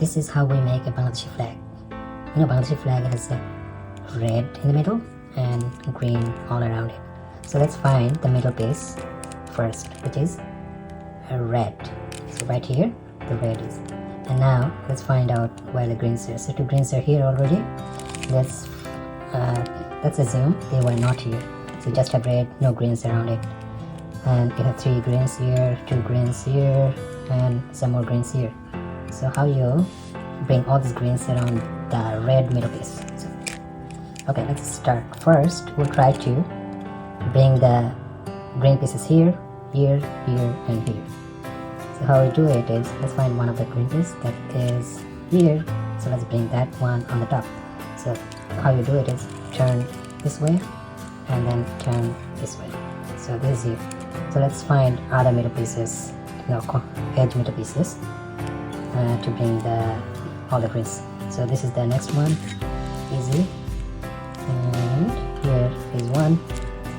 this is how we make a Bangladeshi flag. You know, Bangladeshi flag has a red in the middle and green all around it. So let's find the middle piece first, which is a red. So right here the red is, and now let's find out where the greens are. So two greens are here already. Let's assume they were not here. So just have red, no greens around it. And you have 3 greens here, 2 greens here, and some more greens here. So how you bring all these greens around the red middle piece? So, okay, let's start. First we'll try to bring the green pieces here, here, here, and here. So how we do it is, let's find one of the green pieces that is here. So let's bring that one on the top. So how you do it is turn this way and then turn this way. So this is here. So let's find other middle pieces, edge middle pieces, to bring all the greens. So this is the next one, easy. And here is one.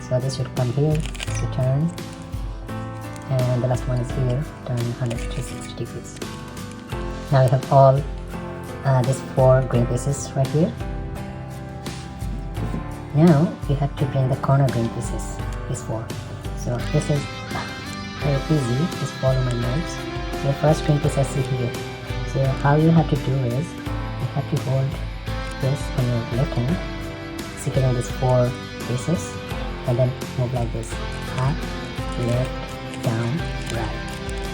So this should come here, so turn. And the last one is here, turn 160 degrees. Now we have all these 4 green pieces right here. Now we have to bring the corner green pieces, these 4. So this is very easy, just follow my notes. The first green piece I see here. So how you have to do is, you have to hold this on your left hand, securing these 4 pieces, and then move like this, up, left, down, right,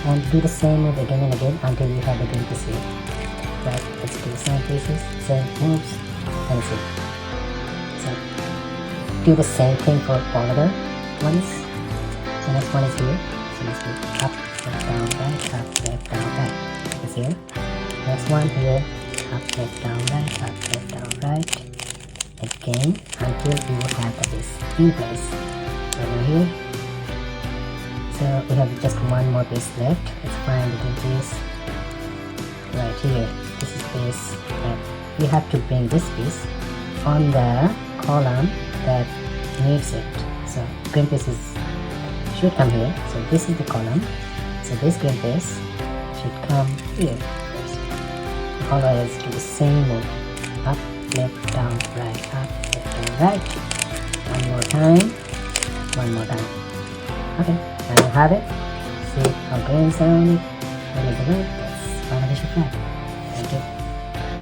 and do the same move again and again until you have the green piece here. Right, let's do the same pieces, same moves, and see. So do the same thing for all other ones. The next one is here. So let's do up, left, down, right, up, left, down, right. It's here. Next one here, up, left, down, right, up, left, down, right. Again until you have the piece in place. So now here. So we have just one more piece left. Let's find the green piece right here. This is piece that we have to bring this piece on the column that needs it. So green pieces should come here. So this is the column. So this green piece should come here first. Always do the same move. Up, left, down, right, up, left, down, right. One more time. One more time. Okay, now you have it. See how greens are on it. What is the word? That's Bangladeshi flag. Thank you.